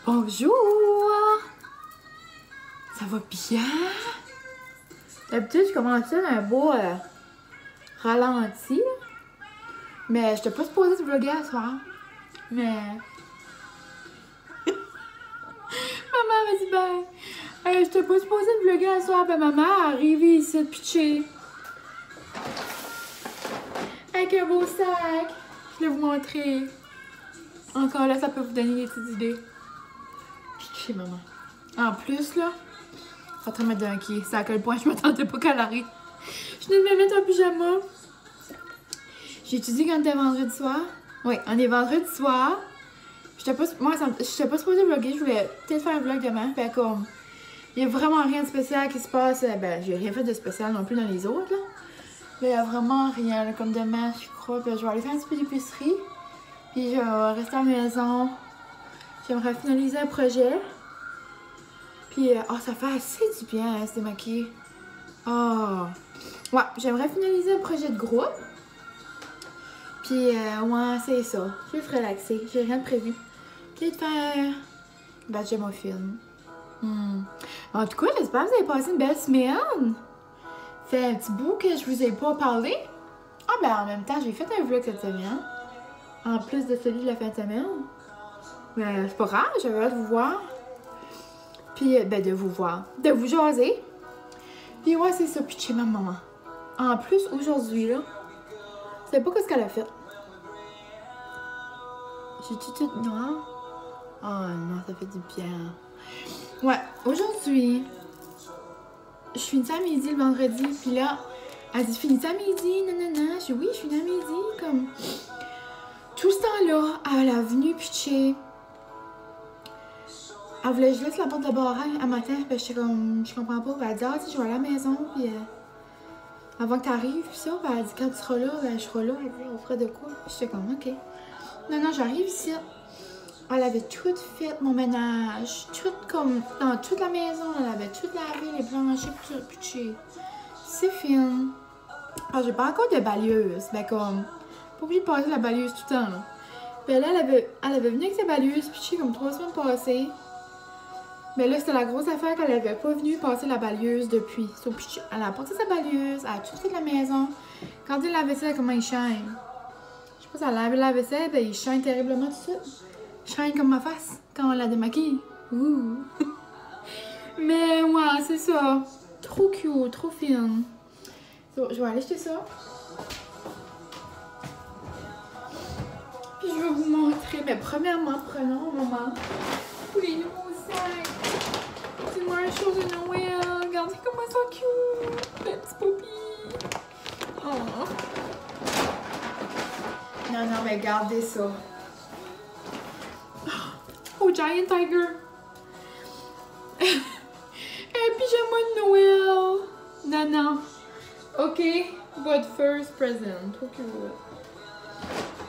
Bonjour! Ça va bien? D'habitude, je commence ça un beau ralenti. Mais je t'ai pas supposée de vlogger à soir. Mais... Maman m'a dit, je t'ai pas supposée de vlogger à soir. Ben maman est arrivée ici, pitcher. Avec un beau sac. Je vais vous montrer. Encore là, ça peut vous donner des petites idées. Pitcher, maman. En plus, là, je suis en train de me dunker. C'est à quel point je m'attendais pas qu'elle arrive. Je venais de me mettre en pyjama. J'ai étudié quand c'était vendredi soir. Oui, on est vendredi soir. J'étais pas supposée vlogger. Je voulais peut-être faire un vlog demain. Ben comme, il y a vraiment rien de spécial qui se passe. Ben, j'ai rien fait de spécial non plus dans les autres, là. Mais il y a vraiment rien, là, comme demain, je crois. Puis je vais aller faire un petit peu d'épicerie. Puis je vais rester à la maison. J'aimerais finaliser un projet. Puis, ça fait assez du bien, hein, se démaquiller. Ouais, j'aimerais finaliser un projet de groupe. Puis, ouais, c'est ça. Je vais relaxer. J'ai rien de prévu. Peut-être faire... Ben, j'aime mon film. En tout cas, j'espère que vous avez passé une belle semaine. C'est un petit bout que je vous ai pas parlé. Ah, ben, en même temps, j'ai fait un vlog cette semaine. En plus de celui de la fin de semaine. Mais c'est pas grave, j'avais hâte de vous voir. Puis, ben, de vous voir. De vous jaser. Puis, ouais, c'est ça. Puis, chez ma maman. En plus, aujourd'hui, là, je sais pas ce qu'elle a fait. J'ai-tu tout noir? Oh non, ça fait du bien. Ouais, aujourd'hui, je finis à midi le vendredi. Puis là, elle dit, finis à midi? Non. Je dis, oui, je finis à midi. Comme, tout ce temps-là, elle a venu pitcher. Elle voulait que je laisse la porte de barrage un matin, puis j'étais comme, je comprends pas. Elle dit, ah, tu sais, je vais aller à la maison, puis avant que t'arrives, puis ça, puis elle dit, quand tu seras là, ben, je serai là, elle dit, on fera de quoi? J'étais comme, ok. Non, j'arrive ici. Elle avait tout fait, mon ménage, tout comme, dans toute la maison, elle avait tout lavé, les planchers, tout pitché. C'est fini. Ah, j'ai pas encore de balieuse, ben comme, pas obligée de passer la balieuse tout le temps, là. Puis là, elle avait venu avec sa balieuse, pitché comme 3 semaines passées. Mais là, c'était la grosse affaire qu'elle avait pas venu passer la balieuse depuis. So, puis elle a apporté sa balieuse, elle a tout fait de la maison. Quand elle lave la vaisselle, comment il shine? Je sais pas si elle lave la vaisselle, ben il shine terriblement tout ça. Il shine comme ma face quand on la démaquille. Ouh! Mais ouais, c'est ça. Trop cute, trop fine. So, je vais aller acheter ça. Puis je vais vous montrer. Mais premièrement, prenons un moment pour les nouveaux sacs. C'est moi la chose de Noël. Regardez comment ils sont cute. Les petits popis. Oh. Non, mais regardez ça. Oh, Giant Tiger. Un pyjama de Noël. Non. OK, but first present. Trop cute.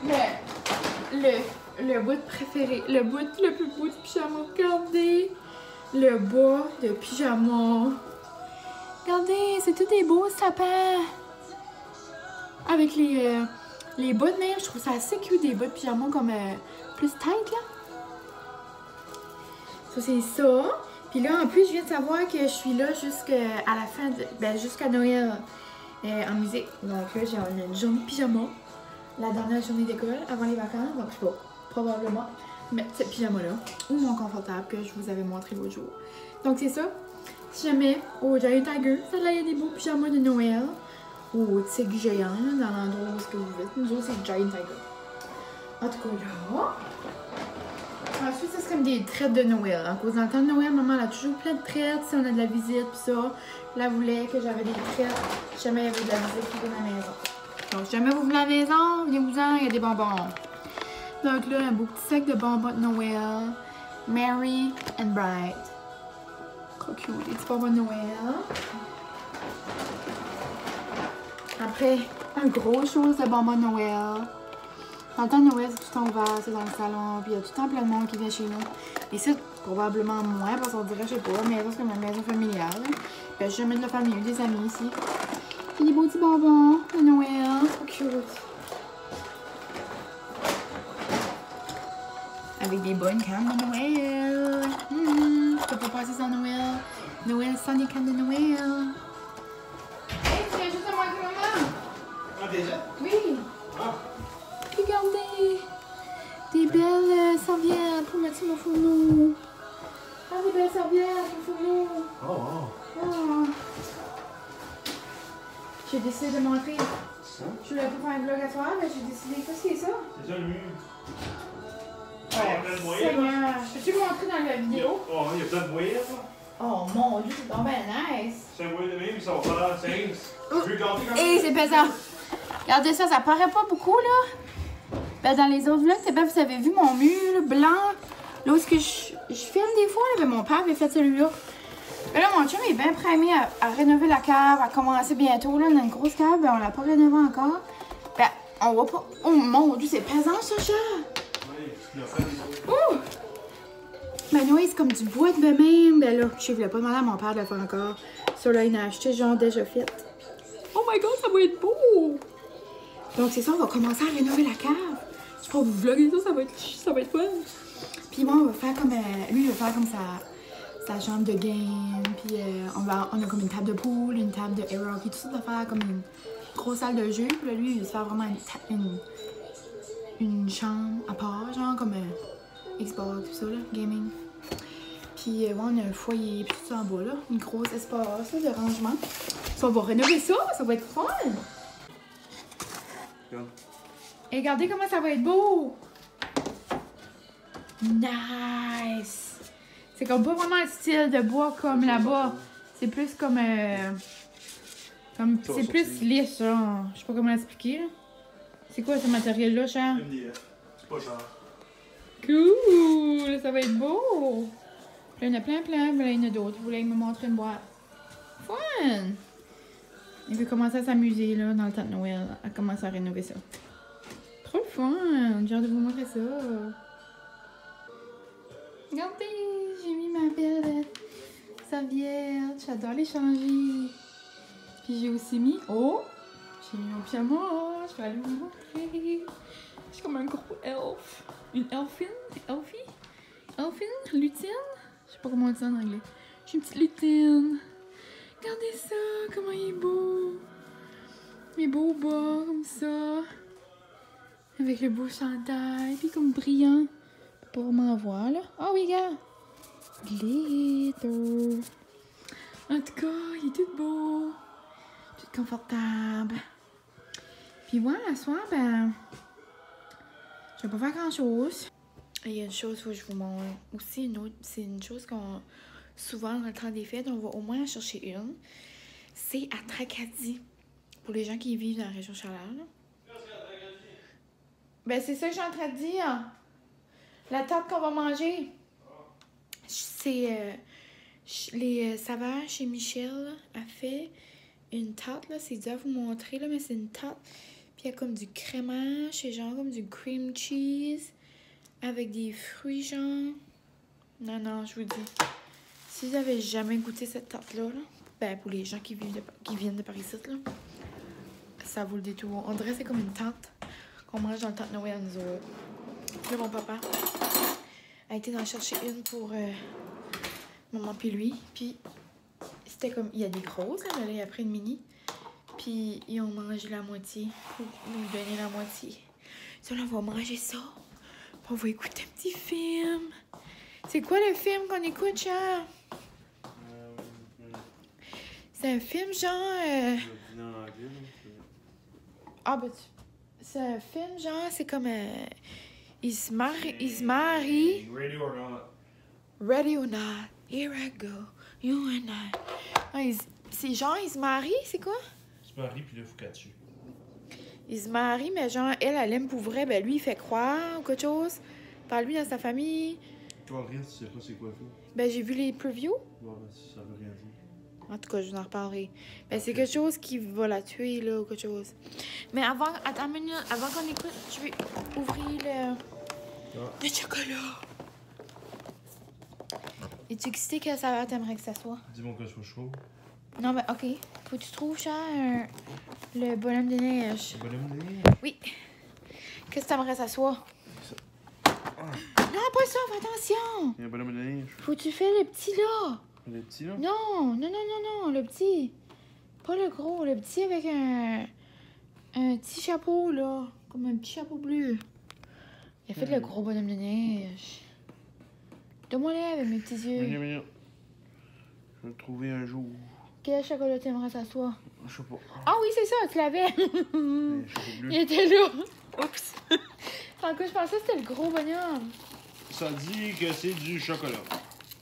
Mais le bout préféré, le plus beau du pyjama, regardez. Le bas de pyjama. Regardez, c'est tout des beaux sapins. Avec les bas de même, je trouve ça assez cute, des bas de pyjama comme plus tight, là. Ça, c'est ça. Puis là, en plus, je viens de savoir que je suis là jusqu'à la fin, jusqu'à Noël en musique. Donc là, j'ai une journée de pyjama. La dernière journée d'école avant les vacances. Donc, je sais pas, probablement mettre ce pyjama-là ou mon confortable que je vous avais montré l'autre jour. Donc, c'est ça. Si jamais au Giant Tiger, ça là, il y a des beaux pyjamas de Noël. Ou au Tigre géant, dans l'endroit où que vous êtes. Nous autres, c'est Giant Tiger. En tout cas, là. Ensuite, ça, c'est comme des traites de Noël. En cause, dans le temps de Noël, maman, elle a toujours plein de traites. Si on a de la visite, pis ça. Elle voulait que j'avais des traites. Si jamais il y avait de la visite qui vient à la maison. Donc, si jamais vous venez à la maison, venez-vous-en, il y a des bonbons. Donc là, un beau petit sac de bonbons de Noël. Merry and Bright. Trop cute, des petits bonbons de Noël. Après, un gros chose de bonbons de Noël. Dans le temps de Noël, c'est tout le temps ouvert, c'est dans le salon, puis il y a tout le temps plein de monde qui vient chez nous. Et c'est probablement moins, parce qu'on dirait, je sais pas, mais c'est comme une maison familiale. Puis j'ai jamais de la famille, des amis ici. Puis des beaux petits bonbons de Noël, trop cute. avec des bonnes cannes de Noël. Je peux pas passer sans Noël. Noël sans des cannes de Noël. Hey, tu viens juste de manquer maman? Ah, déjà? Oui. Ah. Regardez. Des belles serviettes pour mettre sur mon fourneau. Ah, des belles serviettes pour le fourneau. Oh, Oh. J'ai décidé de montrer. Ça? Je voulais pas faire un vlog à soir, mais j'ai décidé. Qu'est-ce que c'est ça? C'est ça le mur. Oh, il y a plein de moyens. Seigneur. Peux-tu me montrer dans la vidéo? Oh, il y a plein de moyens, ça. Oh mon dieu, c'est donc bien nice. C'est un moyen de même, ça va faire 5. Tu veux compter comme Hé, c'est pesant. Regardez ça, ça paraît pas beaucoup, là. Ben, dans les autres vlogs, c'est bien, vous avez vu mon mur blanc. Là où est-ce que je filme des fois, là, ben, mon père avait fait celui-là. Ben là, mon chum est bien primé à rénover la cave, à commencer bientôt, là. On a une grosse cave, ben, on l'a pas rénovée encore. Ben, on va pas... Oh mon dieu, c'est pesant, ça, chat. Oui, tu l'as fait. Ouh! Ben oui, c'est comme du bois de même. Ben là, je voulais pas demander à mon père de le faire encore. Ça là, il a acheté genre déjà fait. Oh my god, ça va être beau! Donc c'est ça, on va commencer à rénover la cave. Je peux vous vlogger ça, ça va être fun. Puis moi, on va faire comme... lui, il va faire comme sa chambre de game. Puis on a comme une table de pool, une table de air hockey, tout ça de faire comme une grosse salle de jeu. Puis là, lui, il va se faire vraiment une chambre à part, genre comme Xbox, tout ça, là, gaming. Puis ouais, on a un foyer, puis tout ça en bas, là. Une grosse espace là, de rangement. Ça, on va rénover ça, ça va être fun! Et regardez comment ça va être beau! Nice! C'est comme pas vraiment un style de bois comme là-bas. C'est plus comme... c'est plus lisse, genre. Je sais pas comment l'expliquer, là. C'est quoi ce matériel-là, cher? MDF. C'est pas cher. Cool! Ça va être beau! Là, il y en a plein. Là, il y en a d'autres. Vous voulez me montrer une boîte? Fun! Il veut commencer à s'amuser, là, dans le temps de Noël. À commencer à rénover ça. Trop le fun! J'ai hâte de vous montrer ça. Regardez! J'ai mis ma belle serviette. J'adore les changer. Puis j'ai aussi mis... Oh! J'ai mis mon pyjama. Je vais aller vous montrer. Je suis comme un gros elf. Une elfine? Elfie? Elfine? Lutine? Je sais pas comment on dit ça en anglais. Je suis une petite lutine. Regardez ça, comment il est beau. Mes beaux bas, comme ça. Avec le beau chandail, puis comme brillant. Pas vraiment voir, là. Ah oui, gars. Glitter. En tout cas, il est tout beau. Tout confortable. Puis voilà, à soir, ben... je vais pas faire grand-chose. Il y a une chose que je vous montre aussi, c'est une chose qu'on... Souvent, dans le temps des fêtes, on va au moins en chercher une. C'est à Tracadie. Pour les gens qui vivent dans la région Chaleur. Ben, c'est ça que j'ai en train de dire. La tarte qu'on va manger. C'est... les saveurs chez Michel a fait une tarte, là. C'est dur à vous montrer, là, mais c'est une tarte. Puis il y a comme du crémage, c'est genre comme du cream cheese. Avec des fruits, genre. Non, je vous dis. Si vous avez jamais goûté cette tarte-là, là, ben pour les gens qui viennent de Paris, là, ça vaut le détour. On dirait que c'est comme une tarte qu'on mange dans le temps de Noël, nous autres. Là, mon papa a été d'en chercher une pour maman puis lui. Puis c'était comme... Il y a des grosses, là, mais là, il a pris une mini. Puis ils ont mangé la moitié pour nous donner la moitié. Ça, là, on va manger ça. On va écouter un petit film. C'est quoi le film qu'on écoute, Charles? C'est un film genre... Ah, ben, c'est un film genre, c'est comme... Il se marie. Ready or not. Ready or not. Here I go. You and I. Ah, c'est genre, il se marie, c'est quoi? Il se marie, puis là, il faut qu'elle tue. Il se marie, mais genre, elle aime pour vrai. Ben, lui, il fait croire ou quelque chose. Par lui, dans sa famille. Toi, rien, tu sais pas c'est quoi le film? Ben, j'ai vu les previews. Ouais, ben, ça veut rien dire. En tout cas, je vous en reparlerai. Ben, c'est quelque chose qui va la tuer, là, ou quelque chose. Mais avant, attends une minute, avant qu'on écoute, je vais ouvrir le chocolat. Es-tu excité quelle saveur t'aimerais que ça soit? Dis-moi que ce soit chaud. Non, ben, ok. Faut que tu trouves, cher, le bonhomme de neige. Le bonhomme de neige? Oui. Qu'est-ce que t'aimerais que ça soit? Ah, Non, pas ça, fais attention! Il y a un bonhomme de neige. Faut que tu fais le petit là! Le petit, là? Non, non, non, non, non, le petit. Pas le gros, le petit avec un petit chapeau, là. Comme un petit chapeau bleu. Il a fait le gros bonhomme de neige. Donne-moi-le avec mes petits yeux. Viens. Je vais le trouver un jour. Quel chocolat t'aimerais ça soit? Je sais pas. Ah oui, c'est ça, tu l'avais. Un chapeau bleu. Il était là. Oups. En cas, je pensais que c'était le gros bonhomme. Ça dit que c'est du chocolat.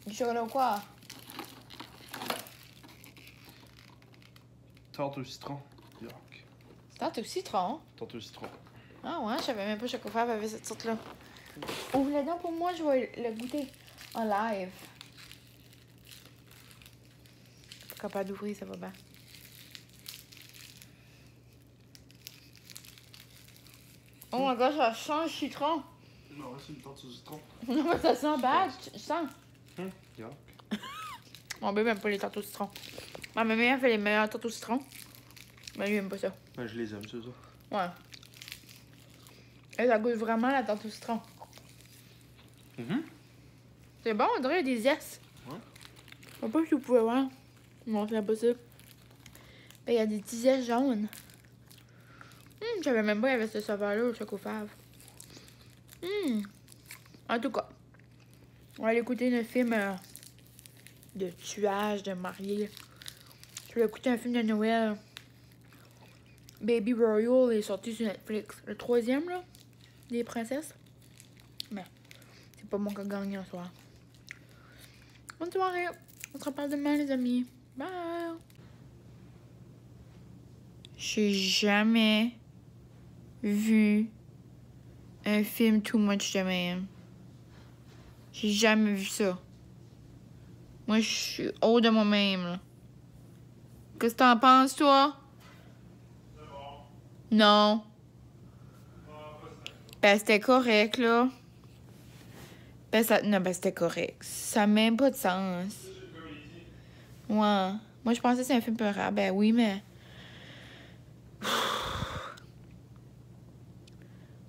Du chocolat ou quoi? Tarte au citron. Yuck. C'est au citron. Tarte au citron. Ah ouais, je savais même pas que Chocofave avait cette sorte-là. Ouvre-le donc pour moi, je vais le goûter en live. Pas capable d'ouvrir, ça va bien. Oh my god, ça sent le citron. Non, c'est une tarte au citron. Non, mais ça sent bad, je sens. Yuck. Mon bébé aime pas les tartes au citron. Ma maman elle fait les meilleures tartes au citron. Mais lui, il aime pas ça. Ben, je les aime, c'est ça. Ouais. Et ça goûte vraiment la tarte au citron. C'est bon, on dirait des yes. Ouais. Je sais pas si vous pouvez voir. Non, c'est impossible. Ben, il y a des petits yes jaunes. Je savais même pas qu'il y avait ce saveur-là au Chocofave. En tout cas, on va aller écouter un film de tuage, de mariés. Je vais écouter un film de Noël. Baby Royal est sorti sur Netflix. Le troisième, là, des princesses. Mais c'est pas mon cas gagnant ce soir. Bonne soirée. On se reparle demain, les amis. Bye. J'ai jamais vu un film too much de même. J'ai jamais vu ça. Moi, je suis haut de moi-même, là. Qu'est-ce que t'en penses, toi? Non. Ben, c'était correct, là. Ben, ça... Non, ben, c'était correct. Ça n'a même pas de sens. Ouais. Moi, je pensais que c'est un film peurant. Ben oui, mais...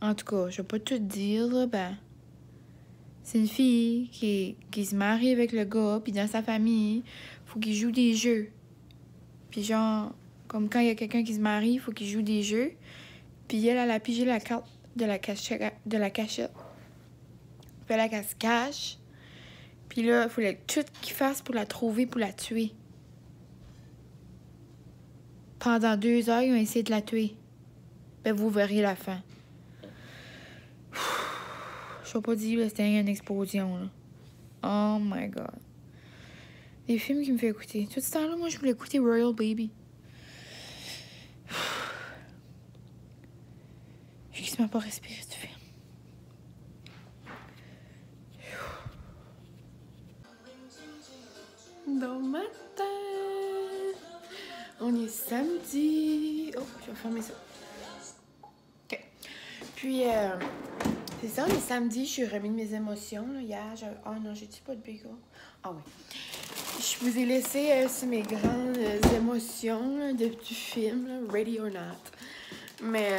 En tout cas, je vais pas tout dire, là, ben... C'est une fille qui se marie avec le gars, puis dans sa famille, faut qu'il joue des jeux. Puis genre, comme quand il y a quelqu'un qui se marie, il faut qu'il joue des jeux. Puis elle a pigé la carte de la cachette. Puis là, qu'elle se cache. Puis là, il faut tout qu'il fasse pour la trouver, pour la tuer. Pendant 2 heures, ils ont essayé de la tuer. Ben, vous verrez la fin. Je vais pas dire que c'était une explosion, là. Oh my god. Des films qui me font écouter. Tout ce temps-là, moi, je voulais écouter Royal Baby. J'ai quasiment pas respiré du film. Bon matin. On est samedi. Oh, je vais fermer ça. OK. Puis, c'est ça, on est samedi. Je suis remis de mes émotions. Là. Hier, oh non, j'ai dit pas de bagel. Ah oui. Je vous ai laissé sur mes grandes émotions là, du film, là, Ready or Not. Mais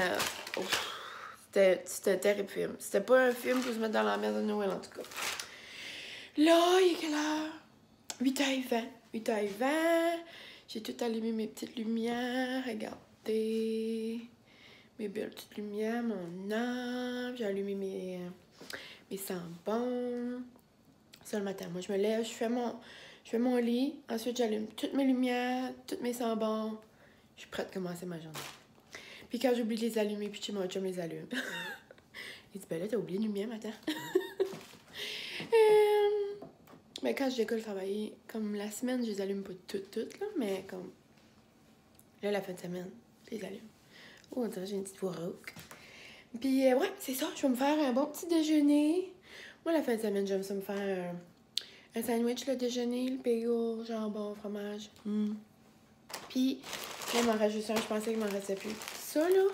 c'était un terrible film. C'était pas un film pour se mettre dans la merde de Noël, en tout cas. Là, il est quelle heure? 8h20. 8h20. J'ai tout allumé mes petites lumières. Regardez. Mes belles petites lumières, mon arbre. J'ai allumé mes sambons. Ça, le matin. Moi, je me lève, je fais mon lit. Ensuite, j'allume toutes mes lumières, tous mes sambons. Je suis prête à commencer ma journée. Puis quand j'oublie de les allumer, puis chez mon chum les allume. Il dit, ben là, t'as oublié les lumières, matin. Mais quand je décolle travailler, comme la semaine, je les allume pas toutes, là, mais comme... Là, la fin de semaine, je les allume. Oh, on dirait que j'ai une petite voix rauque. Puis, ouais, c'est ça. Je vais me faire un bon petit déjeuner. Moi, la fin de semaine, j'aime ça me faire un sandwich, le déjeuner, le bagel, jambon, fromage. Puis, là, il m'en reste juste un. Je pensais qu'il m'en restait plus. Ça, là,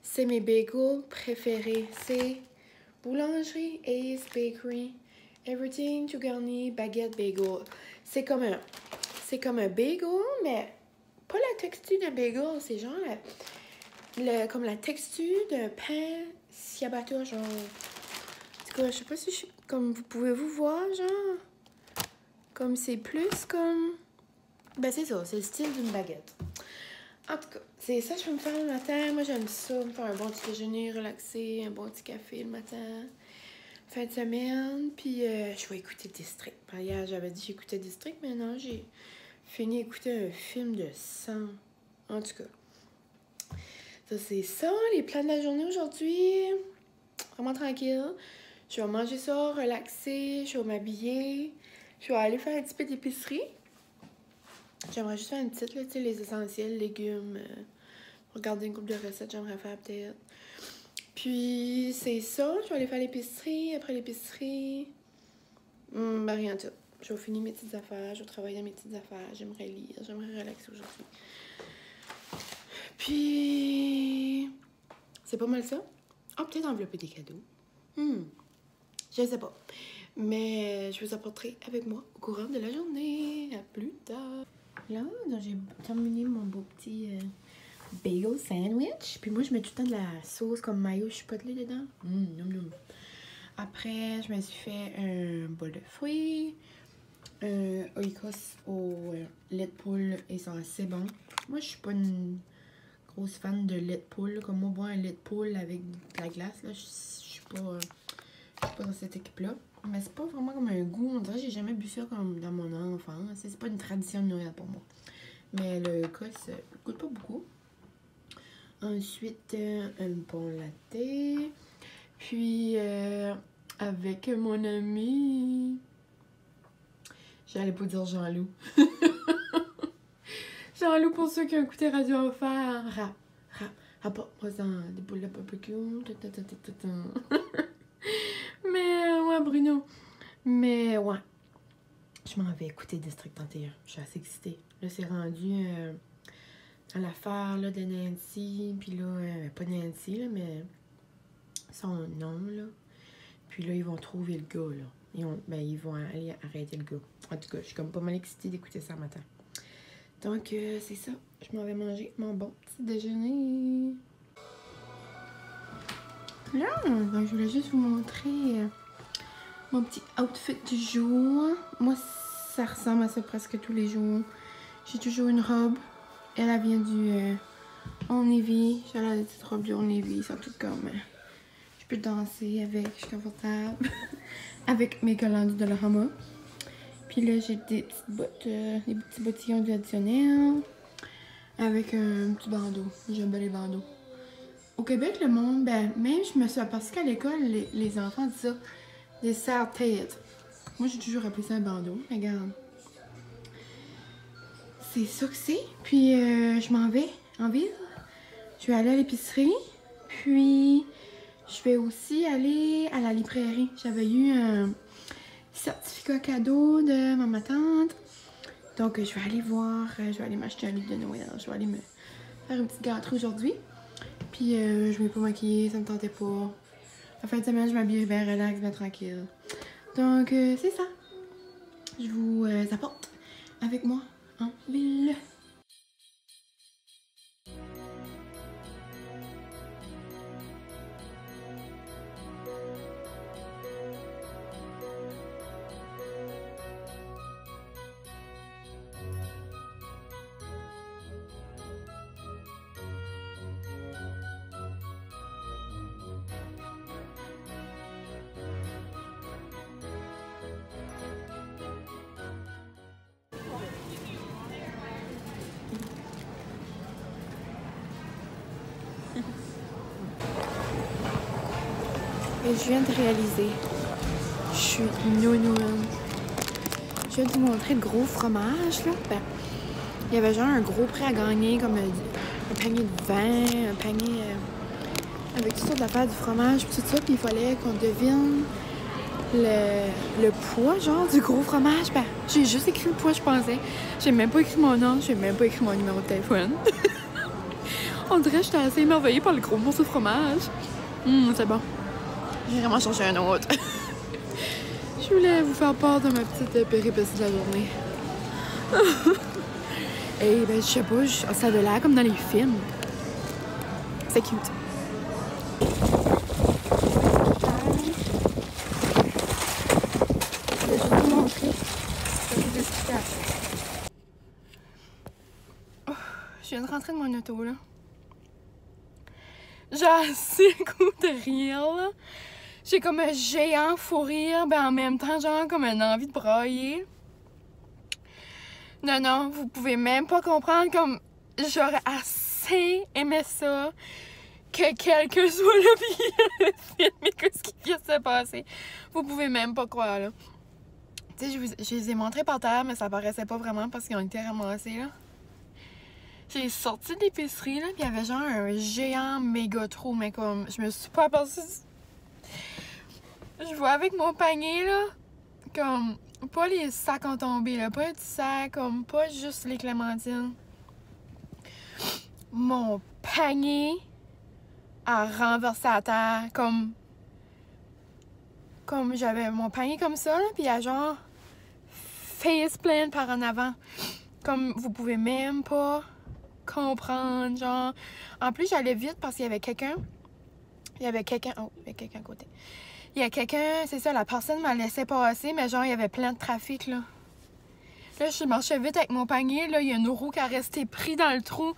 c'est mes bagels préférés. C'est Boulangerie Ace Bakery. Everything to garni baguette bagel. C'est comme un bagel, mais pas la texture d'un bagel. C'est genre comme la texture d'un pain ciabatta, genre cas, je sais pas si je... Comme vous pouvez vous voir, genre... Comme c'est plus comme... Ben c'est ça, c'est le style d'une baguette. En tout cas, c'est ça que je peux me faire le matin. Moi, j'aime ça, me faire un bon petit déjeuner, relaxer, un bon petit café le matin. Fin de semaine, puis je vais écouter District. Hier, j'avais dit que j'écoutais District, mais non, j'ai fini d'écouter un film de sang. En tout cas, ça c'est ça, les plans de la journée aujourd'hui. Vraiment tranquille. Je vais manger ça, relaxer, je vais m'habiller. Je vais aller faire un petit peu d'épicerie. J'aimerais juste faire une petite, là, tu sais, les essentiels, légumes. Regarder une couple de recettes, j'aimerais faire peut-être. Puis, c'est ça. Je vais aller faire l'épicerie. Après l'épicerie, ben rien de tout. Je vais finir mes petites affaires. Je vais travailler dans mes petites affaires. J'aimerais lire. J'aimerais relaxer aujourd'hui. Puis, c'est pas mal ça. Ah, peut-être envelopper des cadeaux. Je sais pas. Mais je vous apporterai avec moi au courant de la journée. À plus tard. Là, j'ai terminé mon beau petit bagel sandwich. Puis moi, je mets tout le temps de la sauce comme mayo chipotle dedans. Après, je me suis fait un bol de fruits. Oikos au lait de poule et c'est assez bon. Moi, je suis pas une grosse fan de lait de poule. Comme moi, boire un lait de poule avec de la glace, là, je suis pas dans cette équipe-là. Mais c'est pas vraiment comme un goût. On dirait que j'ai jamais bu ça comme dans mon enfance. C'est pas une tradition de Noël pour moi. Mais le Oikos coûte pas beaucoup. Ensuite, un bon latte. Puis, avec mon ami... J'allais pas dire Jean-Loup. Jean-Loup, pour ceux qui ont écouté Radio Enfer. Apporte-moi des boules de barbecue. Mais, ouais, Bruno. Mais, ouais. Je m'en vais écouter District 31. Je suis assez excitée. Là, c'est rendu à l'affaire là, de Nancy. Puis là, pas Nancy, là, mais son nom, là. Puis là, ils vont trouver le gars, là. Ils vont aller arrêter le gars. En tout cas, je suis comme pas mal excitée d'écouter ça le matin. Donc, c'est ça. Je m'en vais manger mon bon petit déjeuner. Là, je voulais juste vous montrer mon petit outfit du jour. Moi, ça ressemble à ça presque tous les jours. J'ai toujours une robe. Elle vient du Old Navy. J'ai la petite robe du Old Navy. Ça tout comme... je peux danser avec. Je suis confortable. Avec mes collants du Dollarama. Puis là, j'ai des petites bottes, des petits bottillons traditionnels. Avec un petit bandeau. J'aime bien les bandeaux. Au Québec, le monde, ben, même je me suis aperçue qu'à l'école, les enfants disent ça, des serre-têtes. Moi, j'ai toujours appelé ça un bandeau. Regarde. C'est ça que c'est. Puis, je m'en vais en ville. Je vais aller à l'épicerie. Puis, je vais aussi aller à la librairie. J'avais eu un certificat cadeau de ma tante. Donc, je vais aller voir. Je vais aller m'acheter un livre de Noël. Je vais aller me faire une petite gâterie aujourd'hui. Puis, je vais pas maquiller. Ça me tentait pas. La fin de semaine, je m'habille bien relax, bien tranquille. Donc, c'est ça. Je vous apporte avec moi en ville. Et je viens de réaliser, je suis nounoune. Je viens de vous montrer le gros fromage, là. Ben, il y avait genre un gros prix à gagner, comme un panier de vin, un panier avec toutes sortes d'affaires, du fromage, tout ça. Puis il fallait qu'on devine le poids, genre, du gros fromage. Ben, j'ai juste écrit le poids, je pensais. J'ai même pas écrit mon nom, j'ai même pas écrit mon numéro de téléphone. On dirait que j'étais assez émerveillée par le gros morceau de fromage. C'est bon. J'ai vraiment cherché un autre. Je voulais vous faire part de ma petite péripétie de la journée. Et ben, je sais pas, ça avait l'air comme dans les films. C'est cute. montrer. Je vais vous expliquer après. Oh, je viens de rentrer de mon auto, là. J'ai assez le goût de rire, là. J'ai comme un géant fou rire, ben en même temps, genre, comme une envie de brailler. Non, non, vous pouvez même pas comprendre, comme, j'aurais assez aimé ça, que quelqu'un soit là pis filmer ce qui vient de se passer. Vous pouvez même pas croire, là. Tu sais, je les ai montrés par terre, mais ça paraissait pas vraiment parce qu'ils ont été ramassés, là. J'ai sorti de l'épicerie, là, pis il y avait genre un géant méga trou, mais comme, je me suis pas aperçue. Je vois avec mon panier, là, comme, pas les sacs ont tombé, là, pas un petit sac, comme, pas juste les clémentines. Mon panier a renversé à terre, comme j'avais mon panier comme ça, là, pis il y a genre face plant par en avant. Comme, vous pouvez même pas comprendre, genre. En plus, j'allais vite parce qu'il y avait quelqu'un. Il y avait quelqu'un. Oh, il y a quelqu'un à côté. Il y a quelqu'un, c'est ça, la personne m'a laissé passer, mais genre, il y avait plein de trafic, là. Là, je marchais vite avec mon panier, là, il y a une roue qui a resté pris dans le trou.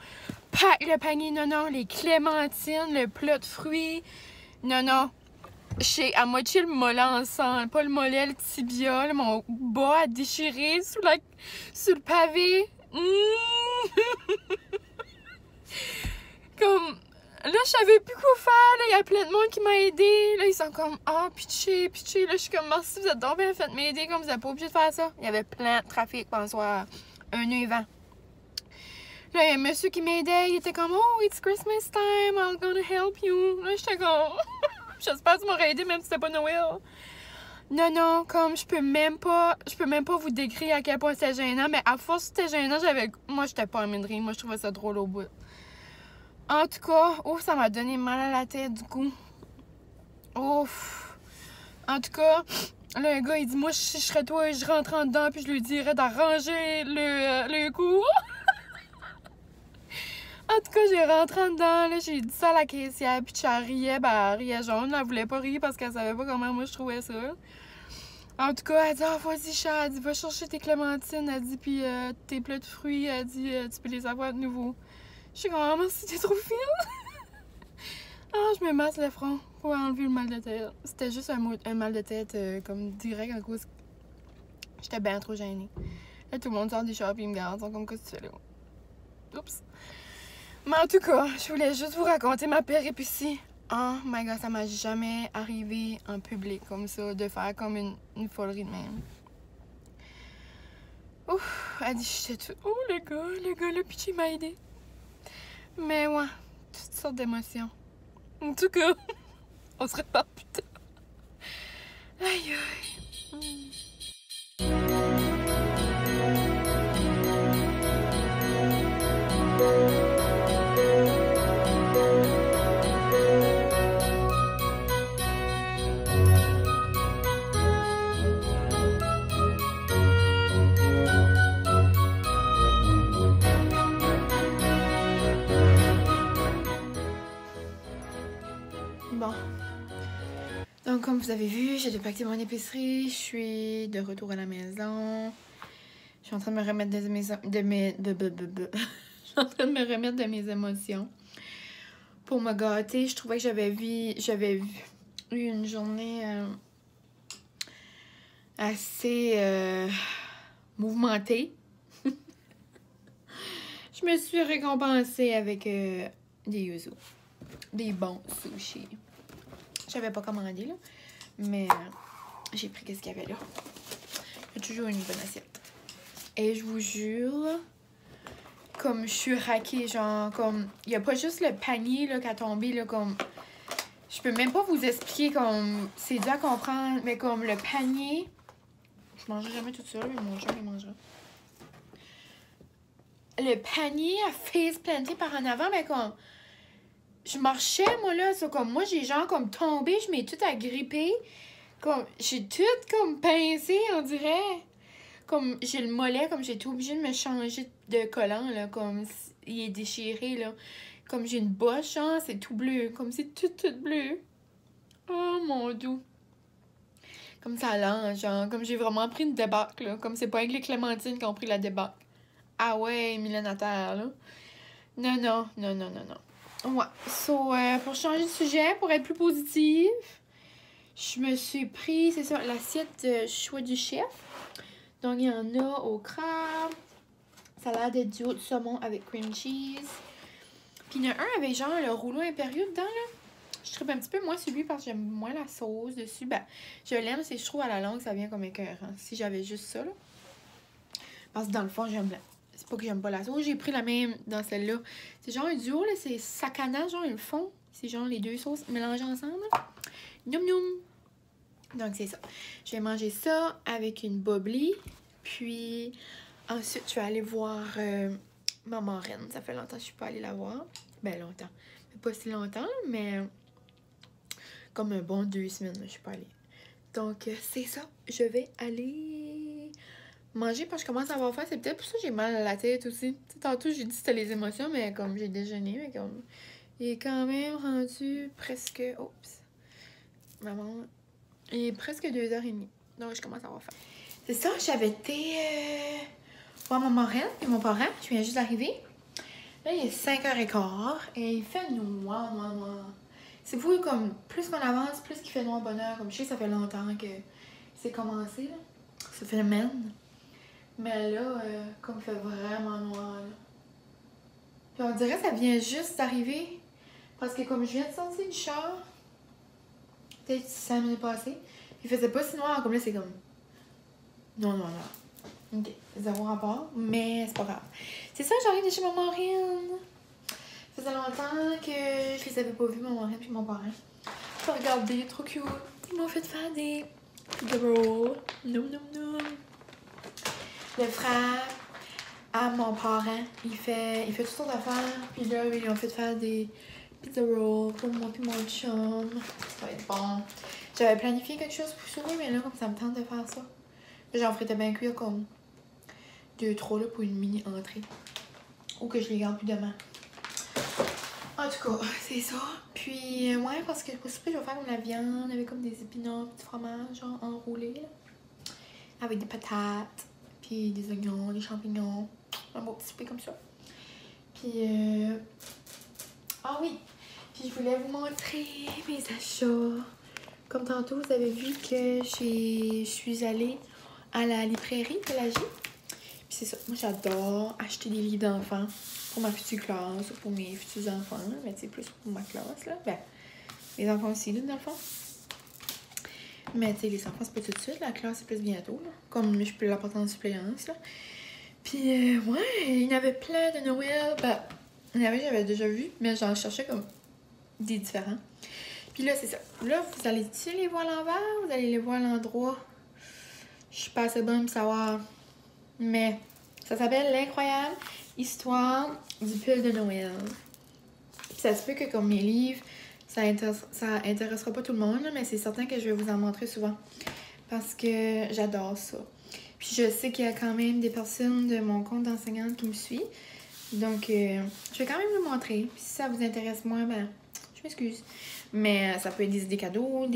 Pack le panier, non, non, les clémentines, le plat de fruits. Non, non. J'ai à moitié le mollet ensemble, pas le mollet, le tibia, là, mon bas a déchiré sur le pavé. Comme, là, je savais plus quoi faire, là, il y a plein de monde qui m'a aidé, là, ils sont comme, ah, pitché, là, je suis comme, merci, vous êtes donc bien fait de m'aider, comme, vous n'êtes pas obligé de faire ça. Il y avait plein de trafic pendant soit 1h20. Là, il y a un monsieur qui m'aidait, il était comme, oh, it's Christmas time, I'm gonna help you. Là, j'étais comme, j'espère que tu m'aurais aidé même si c'était pas Noël. Non, non, comme, je peux même pas vous décrire à quel point c'était gênant, mais à force c'était gênant, moi, j'étais pas en rire, moi, je trouvais ça drôle au bout. En tout cas, ouf, ça m'a donné mal à la tête, du coup. Ouf. En tout cas, là, le gars, il dit, moi, si je serais toi, je rentre en dedans, puis je lui dirais d'arranger le coup. En tout cas, j'ai rentré en dedans, là, j'ai dit ça à la caissière, puis elle riait, ben, elle riait jaune, elle voulait pas rire parce qu'elle savait pas comment moi je trouvais ça. En tout cas, elle dit, oh, vas-y, chat, elle dit, va chercher tes clémentines, elle dit, puis tes plats de fruits, elle dit, tu peux les avoir de nouveau. Je suis comme, oh, merci, t'es trop fine. Ah, je me masse le front pour enlever le mal de tête. C'était juste un mal de tête, comme direct à cause. J'étais bien trop gênée. Là, tout le monde sort des shops et ils me regardent, ils sont comme, qu'est-ce que tu fais là? Oups. Mais en tout cas, je voulais juste vous raconter ma péripétie. Oh my god, ça m'a jamais arrivé en public comme ça, de faire comme une folerie de même. Ouf, elle dit, j'étais tout. Oh, le gars, le pitch, il m'a aidé. Mais ouais, toutes sortes d'émotions. En tout cas, on se repart plus tard. Aïe, aïe. Bon. Donc, comme vous avez vu, j'ai dépaqueté mon épicerie. Je suis de retour à la maison. Je suis en train de me remettre je suis en train de me remettre de mes émotions. Pour me gâter, je trouvais que j'avais eu une journée assez mouvementée. Je me suis récompensée avec des yuzu. Des bons sushis. Je n'avais pas commandé, là. Mais j'ai pris ce qu'il y avait là. Il y a toujours une bonne assiette. Et je vous jure, comme je suis raquée, genre, comme... Il n'y a pas juste le panier, là, qui a tombé, là, comme... Je peux même pas vous expliquer, comme... C'est dur à comprendre, mais comme le panier... Je mangerai jamais tout ça, mais mon chum, il mangera. Le panier a face planté par en avant, mais comme... Je marchais, moi, là, ça, comme moi, j'ai genre comme tombé, je m'ai tout agrippé. Comme, j'ai tout comme pincé, on dirait. Comme, j'ai le mollet, comme j'ai été obligée de me changer de collant, là, comme, il est déchiré, là. Comme j'ai une bosse, genre, c'est tout bleu, comme c'est tout bleu. Oh, mon doux. Comme ça lance, genre, comme j'ai vraiment pris une débâcle, là. Comme c'est pas avec les clémentines qui ont pris la débâcle. Ah ouais, Mylène à terre, là. Non. Ouais. So, pour changer de sujet, pour être plus positive, je me suis pris, c'est ça, l'assiette choix du chef. Donc, il y en a au crabe, salade de duo de saumon avec cream cheese. Puis, il y en a un avec genre le rouleau impérieux dedans, là. Je tripe un petit peu moins celui parce que j'aime moins la sauce dessus. Ben, je l'aime, c'est je trouve à la longue, ça vient comme écœurant. Si j'avais juste ça, là. Parce que dans le fond, j'aime la... C'est pas que j'aime pas la sauce. J'ai pris la même dans celle-là. C'est genre un duo, là. C'est sakana, genre, ils le font. C'est genre les deux sauces mélangées ensemble. Noum noum. Donc, c'est ça. Je vais manger ça avec une bubbly. Puis, ensuite, je vais aller voir ma marraine. Ça fait longtemps que je suis pas allée la voir. Ben, longtemps. Pas si longtemps, mais comme un bon 2 semaines, je suis pas allée. Donc, c'est ça. Je vais aller manger parce que je commence à avoir faim. C'est peut-être pour ça que j'ai mal à la tête aussi. T'sais, tantôt, j'ai dit que c'était les émotions, mais comme j'ai déjeuné, mais comme... Il est quand même rendu presque... Oups. Maman... Il est presque 2h30. Donc, je commence à avoir faim. C'est ça, j'avais été voir ma marraine et mon parent. Je viens juste d'arriver. Là, il est 5h15 et il fait noir. C'est fou, comme, plus qu'on avance, plus qu'il fait noir bonheur. Comme je sais que ça fait longtemps que c'est commencé, là. Ce phénomène. Mais là, comme il fait vraiment noir, là. Puis on dirait que ça vient juste d'arriver. Parce que comme je viens de sortir du char, peut-être 5 minutes passées, il faisait pas si noir. Comme là, c'est comme... Non. Ok, zéro rapport, mais c'est pas grave. C'est ça, j'arrive de chez ma marraine. Ça faisait longtemps que je les avais pas vus, ma marraine puis mon parrain. Regardez, trop cute. Ils m'ont fait faire des pizza rolls. Noum. Le frère à mon parrain, il fait toutes sortes d'affaires. Puis là, ils lui ont fait faire des pizza rolls pour moi puis mon chum. Ça va être bon. J'avais planifié quelque chose pour souris, mais là, comme ça me tente de faire ça. J'en ferais bien cuire comme 2-3 là pour une mini entrée. Ou que je les garde plus demain. En tout cas, c'est ça. Puis, ouais, parce que pour souper, je vais faire comme la viande avec comme des épinards, du fromage, genre enroulé, là. Avec des patates, puis des oignons, des champignons. Un beau petit souper comme ça. Puis, ah oui! Puis, je voulais vous montrer mes achats. Comme tantôt, vous avez vu que je suis allée à la librairie de la J. Puis c'est ça, moi j'adore acheter des livres d'enfants pour ma future classe ou pour mes futurs enfants, là. Mais tu sais, plus pour ma classe, là. Ben, les enfants aussi, là, dans le fond. Mais tu sais, les enfants, c'est pas tout de suite, la classe, c'est plus bientôt, là. Comme je peux l'apporter en suppléance, là. Puis, ouais, il y en avait plein de Noël. Ben, il y en avait, j'avais déjà vu, mais j'en cherchais comme des différents. Puis là, c'est ça. Là, vous allez-tu les voir à l'envers ou vous allez les voir à l'endroit? Je suis pas assez bonne pour savoir. Mais ça s'appelle L'incroyable histoire du pull de Noël. Puis ça se peut que comme mes livres, ça intéressera pas tout le monde, mais c'est certain que je vais vous en montrer souvent. Parce que j'adore ça. Puis je sais qu'il y a quand même des personnes de mon compte d'enseignante qui me suivent. Donc, je vais quand même vous montrer. Puis si ça vous intéresse moins, ben, je m'excuse. Mais ça peut être des idées cadeaux,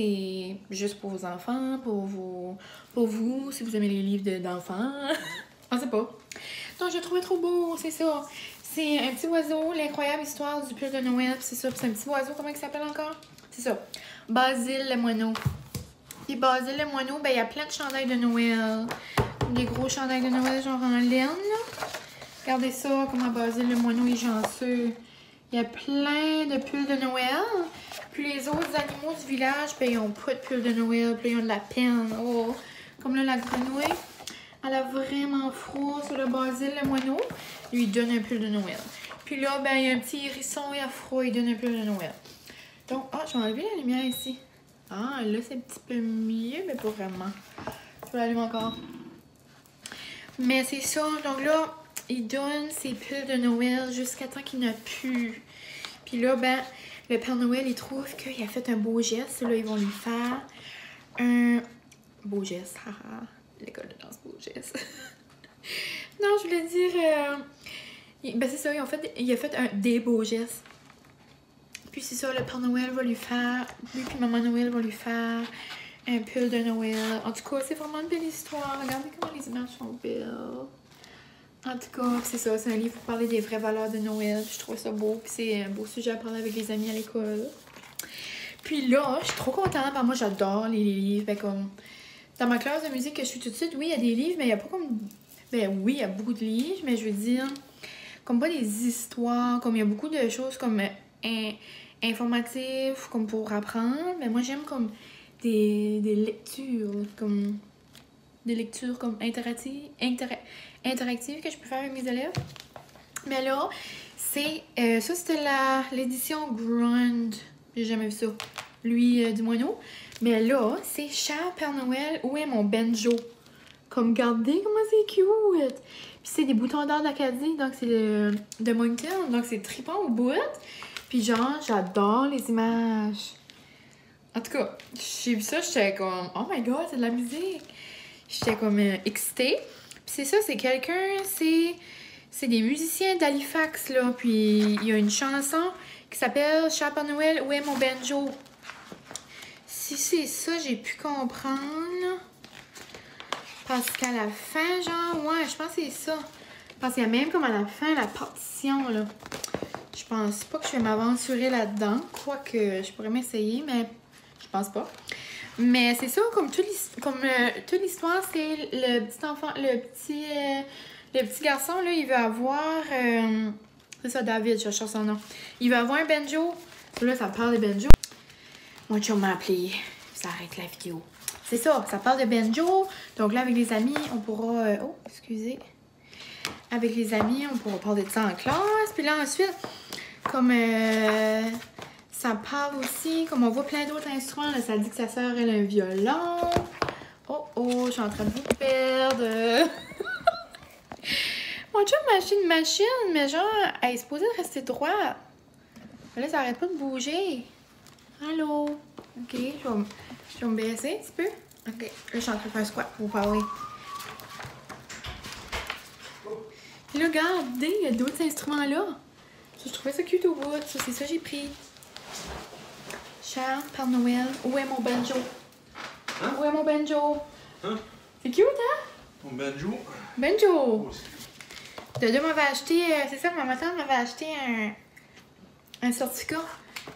juste pour vos enfants, pour vous, si vous aimez les livres d'enfants. On sait pas. Donc, je le trouvais trop beau, c'est ça. C'est un petit oiseau, l'incroyable histoire du pull de Noël. C'est ça, c'est un petit oiseau, comment il s'appelle encore? C'est ça, Basile le moineau. Puis Basile le moineau, ben il y a plein de chandails de Noël. Des gros chandails de Noël, genre en laine, là. Regardez ça, comment Basile le moineau est chanceux. Il y a plein de pulls de Noël. Puis les autres animaux du village, ben ils ont pas de pull de Noël, puis ils ont de la peine. Oh, comme là, la grenouille. Elle a vraiment froid sur le Basile, le moineau. Lui, il donne un pull de Noël. Puis là, ben, il y a un petit hérisson, il a froid, il donne un pull de Noël. Donc, je vais enlever la lumière ici. Ah, là, c'est un petit peu mieux, mais pas vraiment. Je vais l'allumer encore. Mais c'est ça. Donc là, il donne ses pulls de Noël jusqu'à temps qu'il n'a plus. Puis là, ben, le Père Noël, il trouve qu'il a fait un beau geste. Là, ils vont lui faire un beau geste. Haha. L'école de danse beau geste. Non, je voulais dire... ben c'est ça, il a fait des beaux gestes. Puis c'est ça, le Père Noël va lui faire... Lui puis Maman Noël va lui faire Un pull de Noël. En tout cas, c'est vraiment une belle histoire. Regardez comment les images sont belles. En tout cas, c'est ça. C'est un livre pour parler des vraies valeurs de Noël. Puis je trouve ça beau. Puis c'est un beau sujet à parler avec les amis à l'école. Puis là, je suis trop contente. Parce que moi, j'adore les livres. Ben, comme dans ma classe de musique que je suis tout de suite, oui, il y a des livres, mais il n'y a pas comme... Ben oui, il y a beaucoup de livres, mais je veux dire... Comme pas des histoires, comme il y a beaucoup de choses comme informatives, comme pour apprendre. Mais moi, j'aime comme des lectures, comme des lectures comme interactives que je peux faire avec mes élèves. Mais là, c'est ça, c'était l'édition Grund. J'ai jamais vu ça. Lui, du moineau. Mais là, c'est Cher Père Noël, où est mon banjo? Comme, regardez comment c'est cute! Puis c'est des boutons d'or d'Acadie, donc c'est de Moncton, donc c'est trippant au bout. Puis genre, j'adore les images. En tout cas, j'ai vu ça, j'étais comme, oh my god, c'est de la musique! J'étais comme excitée. Puis c'est ça, c'est quelqu'un, c'est des musiciens d'Halifax, là. Puis il y a une chanson qui s'appelle Cher Père Noël, où est mon banjo? Si c'est ça, j'ai pu comprendre. Parce qu'à la fin, genre, ouais, je pense que c'est ça. Parce qu'il y a même comme à la fin la partition, là. Je pense pas que je vais m'aventurer là-dedans. Quoique, je pourrais m'essayer, mais je pense pas. Mais c'est ça, comme toute l'histoire, c'est le petit enfant, le petit garçon, là, il veut avoir... c'est ça, David, je cherche son nom. Il veut avoir un banjo. Là, ça parle de banjo. Mon chum m'a appelé. Ça arrête la vidéo. C'est ça, ça parle de banjo. Donc là, avec les amis, on pourra... oh, excusez. Avec les amis, on pourra parler de ça en classe. Puis là, ensuite, comme ça parle aussi, comme on voit plein d'autres instruments, là, ça dit que sa sœur, elle a un violon. Oh, oh, je suis en train de vous perdre. Mon chum m'a acheté une machine, mais genre, elle est supposée rester droite. Mais là, ça arrête pas de bouger. Allô? Ok, je vais me baisser un petit peu. Ok, là, je suis en train de faire un squat pour vous parler. Et là, regardez, il y a d'autres instruments là. Je trouvais ça cute au bout. Ça, c'est ça que j'ai pris. Cher Père Noël, où est mon banjo? Hein? Où est mon banjo? Hein? C'est cute, hein? Mon banjo? Banjo! Dodo m'avait acheté, c'est ça, ma tante m'avait acheté un certificat.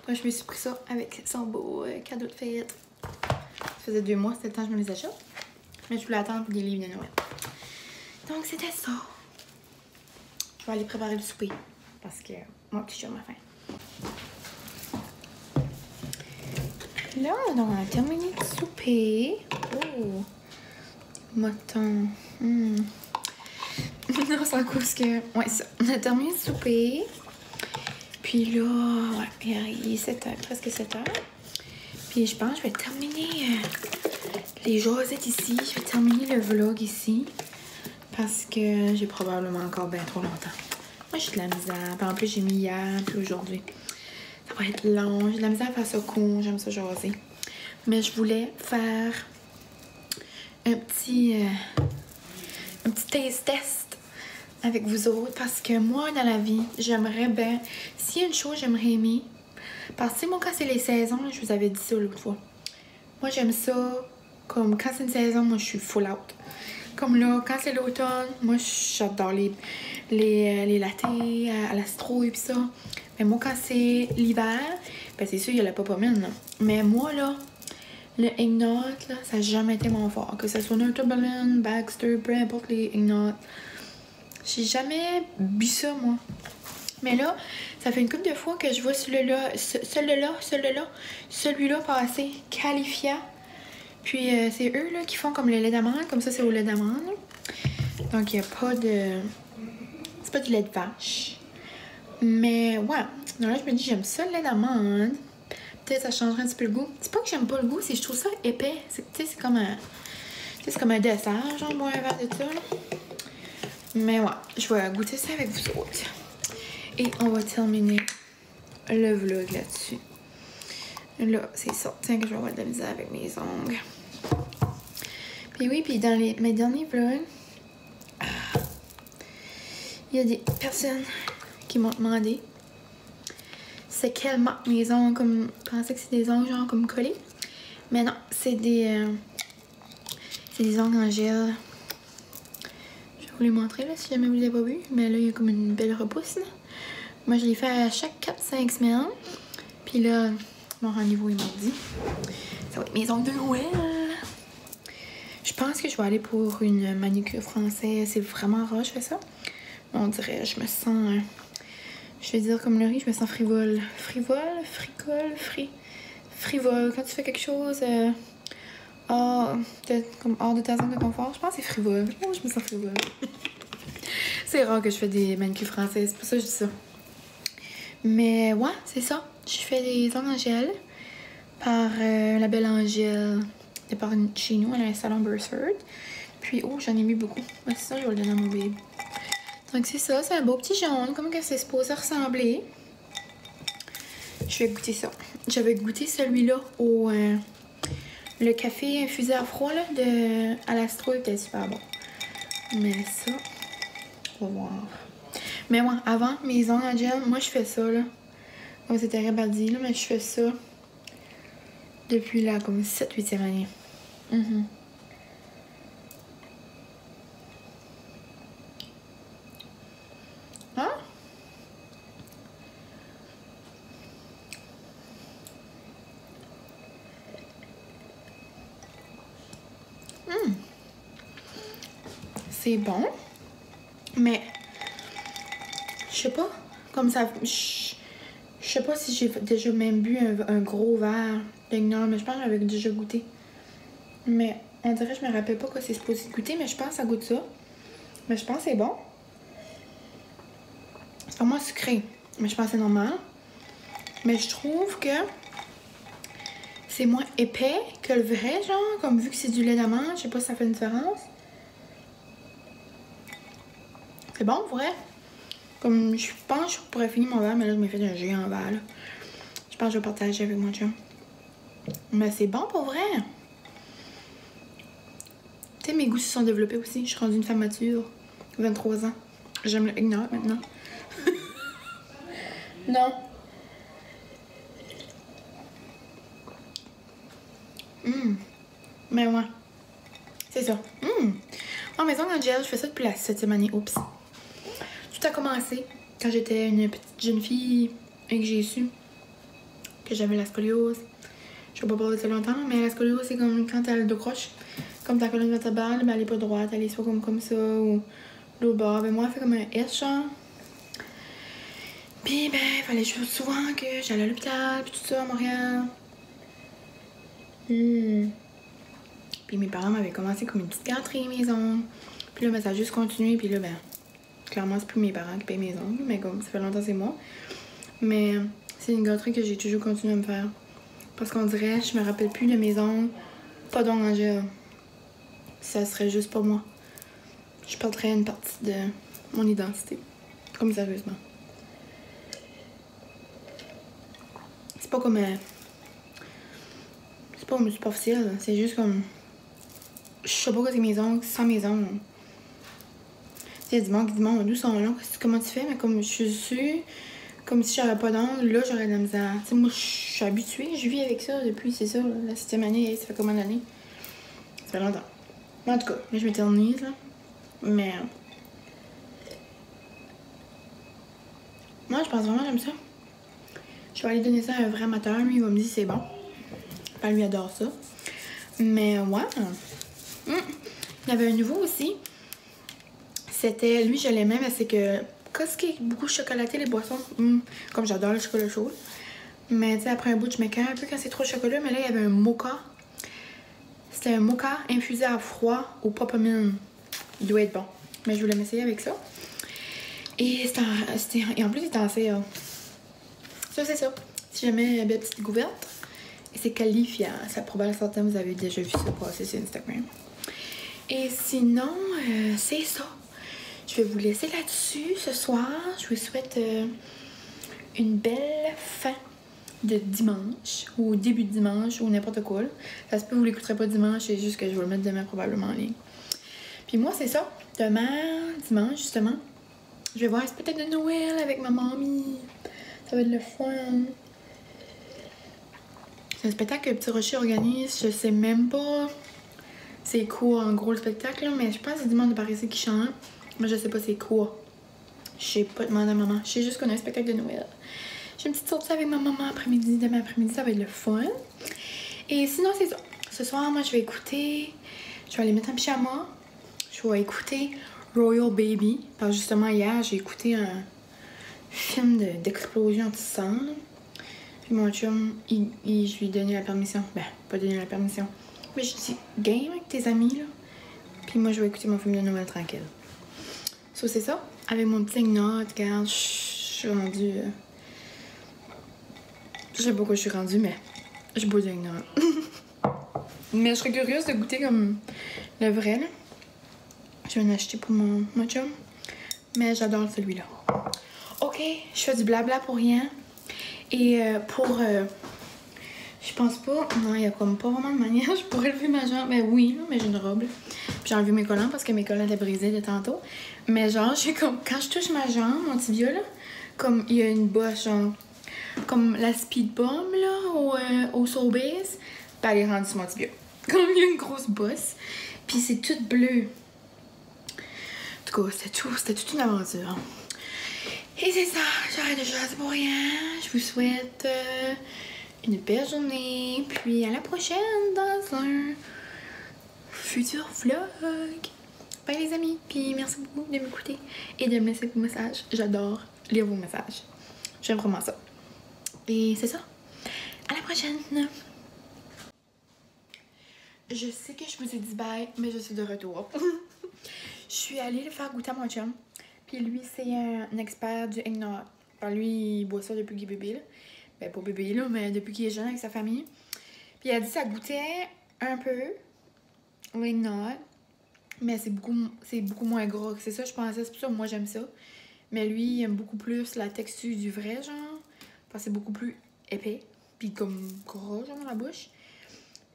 Moi, je me suis pris ça avec son beau cadeau de fête. Ça faisait 2 mois, c'était le temps que je me les achète. Mais je voulais attendre pour des livres de Noël. Donc, c'était ça. Je vais aller préparer le souper. Parce que moi, je suis à ma faim. Là, on a terminé de souper. Oh! Mouton. Non, c'est à cause que... Ouais, ça. On a terminé de souper. Puis là, ouais, il est 7h, presque 7h. Puis je pense que je vais terminer les jasettes ici. Je vais terminer le vlog ici. Parce que j'ai probablement encore bien trop longtemps. Moi, j'ai de la misère. Puis en plus, j'ai mis hier, puis aujourd'hui. Ça va être long. J'ai de la misère à faire ça court. J'aime ça jaser. Mais je voulais faire un petit taste test avec vous autres. Parce que moi, dans la vie, j'aimerais bien... S'il y a une chose j'aimerais aimer... Parce que moi, quand c'est les saisons, là, je vous avais dit ça l'autre fois. Moi, j'aime ça comme quand c'est une saison, moi, je suis full out. Comme là, quand c'est l'automne, moi, j'adore les lattés à la citrouille et pis ça. Mais moi, quand c'est l'hiver, ben c'est sûr, il y a la popomine, là. Mais moi, là, le Ignat, là, ça n'a jamais été mon fort. Que ce soit Northumberland, Baxter, peu importe les Ignat. J'ai jamais bu ça, moi. Mais là, ça fait une couple de fois que je vois celui-là passer, Califia. Puis c'est eux là qui font comme le lait d'amande, comme ça c'est au lait d'amande. Donc il n'y a pas de... C'est pas du lait de vache. Mais ouais, donc là je me dis j'aime ça le lait d'amande. Peut-être ça changerait un petit peu le goût. C'est pas que j'aime pas le goût, c'est que je trouve ça épais. Tu sais, c'est comme un... C'est comme un dessert, genre boire un verre de ça là. Mais ouais, je vais goûter ça avec vous autres. Et on va terminer le vlog là-dessus. Là, c'est certain que je vais avoir de la misère avec mes ongles. Puis oui, puis dans mes derniers vlogs, il y a des personnes qui m'ont demandé c'est quelle marque mes ongles, comme pensaient que c'est des ongles genre comme collés. Mais non, c'est des ongles en gel. Je vais vous les montrer là, si jamais vous ne les avez pas vus. Mais là, il y a comme une belle repousse. Là. Moi, je les fais à chaque 4-5 semaines. Puis là, mon rendez-vous est mardi. Ça va être mes ongles de Noël. Je pense que je vais aller pour une manicure française. C'est vraiment rare, je fais ça. On dirait, je me sens... je vais dire comme Laurie, je me sens frivole. Frivole? Frivole. Quand tu fais quelque chose comme hors de ta zone de confort, je pense que c'est frivole. Oh, je me sens frivole. C'est rare que je fais des manicures françaises, c'est pour ça que je dis ça. Mais ouais, c'est ça. Je fais des ongles en gel par la belle Angèle de par chez nous. Elle a un salon Burford. Puis, oh, j'en ai mis beaucoup. Ouais, c'est ça, je vais le donner à mon bébé. Donc, c'est ça. C'est un beau petit jaune, comme que c'est supposé ressembler. Je vais goûter ça. J'avais goûté celui-là au... le café infusé à froid là, à l'Astro était super bon. Mais ça, on va voir. Mais ouais, avant, mes ongles en gel, moi je fais ça là. Comme c'était Rebadi là, mais je fais ça depuis là, comme 7-8e année. Ah? C'est bon. Mais je sais pas. Comme ça. Je sais pas si j'ai déjà même bu un gros verre d'Ignore, mais je pense que j'avais déjà goûté. Mais on dirait que je me rappelle pas quoi c'est supposé goûter, mais je pense que ça goûte ça. Mais je pense que c'est bon. C'est pas moins sucré, mais je pense que c'est normal. Mais je trouve que c'est moins épais que le vrai, genre, comme vu que c'est du lait d'amande, je sais pas si ça fait une différence. C'est bon, vrai? Comme, je pense que je pourrais finir mon verre, mais là, je m'ai fait un géant verre, là. Je pense que je vais partager avec mon chum. Mais c'est bon, pour vrai. Tu sais, mes goûts se sont développés aussi. Je suis rendue une femme mature. 23 ans. J'aime le Ignore maintenant. Non. Mais ouais. C'est ça. En maison en gel, je fais ça depuis la 7e année. Oups. Tout a commencé quand j'étais une petite jeune fille et que j'ai su que j'avais la scoliose. Je vais pas parler de ça longtemps, mais la scoliose, c'est comme quand t'as le dos croche. Comme ta colonne vertébrale, ben elle est pas droite, elle est soit comme ça ou l'autre bord. Ben moi, elle fait comme un S, genre. Puis ben, il fallait souvent que j'allais à l'hôpital, puis tout ça à Montréal. Puis mes parents m'avaient commencé comme une petite gâterie, mes ongles. Puis là, ben, ça a juste continué, puis là, ben, clairement, c'est plus mes parents qui payent mes ongles, mais comme ça fait longtemps, c'est moi. Mais c'est une gâterie que j'ai toujours continué à me faire. Parce qu'on dirait, je me rappelle plus de mes ongles, pas d'ongles en gel. Ça serait juste pas moi. Je perdrais une partie de mon identité. Comme sérieusement. C'est pas comme... c'est pas comme superficiel, c'est juste comme... Je sais pas quoi c'est mes ongles sans mes ongles. Il y a du monde qui dit, bon, d'où sont longs? Comment tu fais? Mais comme je suis sûre, comme si j'avais pas d'ongles, là, j'aurais de la misère. Tu sais, moi, je suis habituée, je vis avec ça depuis, c'est ça, la 7e année, ça fait combien d'années? Ça fait longtemps. Mais en tout cas, là, je m'éternise, là. Mais... moi, je pense vraiment que j'aime ça. Je vais aller donner ça à un vrai amateur, lui, il va me dire c'est bon. Elle lui adore ça. Mais ouais. Il y avait un nouveau aussi. C'était, lui, je l'aimais, mais c'est que... Qu'est-ce qui est beaucoup chocolaté, les boissons? Comme j'adore le chocolat chaud. Mais tu sais, après un bout, je m'écoeure un peu quand c'est trop chocolat. Mais là, il y avait un mocha. C'était un mocha infusé à froid au popamine. Il doit être bon. Mais je voulais m'essayer avec ça. Et et en plus, il était en sale. Ça, c'est ça. Si jamais belle petite gouverte. Et c'est qualifiant. Ça probablement certains, vous avez déjà vu ça passer sur Instagram. Et sinon, c'est ça. Je vais vous laisser là-dessus ce soir. Je vous souhaite une belle fin de dimanche ou début de dimanche ou n'importe quoi. Ça se peut que vous l'écouterez pas dimanche, c'est juste que je vais le mettre demain probablement en ligne. Puis moi, c'est ça. Demain, dimanche, justement, je vais voir un spectacle de Noël avec ma mamie. Ça va être le fun. C'est un spectacle que Petit Rocher organise. Je sais même pas c'est quoi en gros le spectacle, là, mais je pense que c'est du monde de Paris qui chante. Mais je sais pas c'est quoi. Je sais pas demander à maman. Je sais juste qu'on a un spectacle de Noël. J'ai une petite sortie avec ma maman après-midi. Demain après-midi, ça va être le fun. Et sinon, c'est ça. Ce soir, moi, je vais écouter... Je vais aller mettre un pyjama. Je vais écouter Royal Baby. Parce que justement, hier, j'ai écouté un film d'explosion de sang. Là. Puis mon chum, je lui ai donné la permission. Ben, pas donné la permission. Mais je dis, game avec tes amis, là. Puis moi, je vais écouter mon film de Noël tranquille. So, c'est ça. Avec mon petit note, regarde, je suis rendue... Je sais pas quoi je suis rendue, mais je bois du note. Mais je serais curieuse de goûter comme le vrai, là. Je vais en acheter pour mon chum. Mais j'adore celui-là. Ok, je fais du blabla pour rien. Et je pense pas... Non, il y a comme pas vraiment de manière. Je pourrais lever ma jambe. Mais oui, mais j'ai une robe. Puis j'ai enlevé mes collants parce que mes collants étaient brisés de tantôt. Mais genre, j'ai comme... Quand je touche ma jambe, mon tibia, là, comme il y a une bosse, genre... Comme la speed bomb, là, au Sobeys. Ben, elle est rendue sur mon tibia. Comme il y a une grosse bosse. Puis c'est tout bleu. En tout cas, c'était toute une aventure. Et c'est ça, j'arrête de jaser pour rien. Je vous souhaite une belle journée. Puis à la prochaine dans un futur vlog. Bye les amis. Puis merci beaucoup de m'écouter et de me laisser vos messages. J'adore lire vos messages. J'aime vraiment ça. Et c'est ça. À la prochaine. Je sais que je vous ai dit bye, mais je suis de retour. Je suis allée le faire goûter à mon chum. Puis lui, c'est un expert du eggnog. Alors lui, il boit ça depuis qu'il est bébé, là. Ben, pas bébé, là, mais depuis qu'il est jeune avec sa famille. Puis il a dit que ça goûtait un peu l'eggnog, mais c'est beaucoup moins gras que c'est ça, je pensais. C'est pour ça que moi, j'aime ça. Mais lui, il aime beaucoup plus la texture du vrai, genre. Parce que c'est beaucoup plus épais. Puis comme gras, genre, dans la bouche.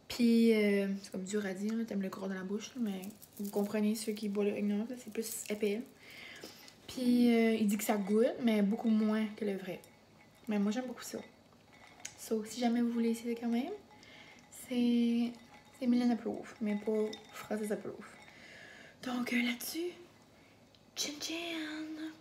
Puis, c'est comme dur à dire, t'aimes le gras dans la bouche, là, mais vous comprenez ceux qui boivent le eggnog, c'est plus épais. Puis, il dit que ça goûte, mais beaucoup moins que le vrai. Mais moi, j'aime beaucoup ça. So, si jamais vous voulez essayer quand même, c'est Mylène Approuve, mais pas Francis Approuve. Donc, là-dessus, tchin tchin!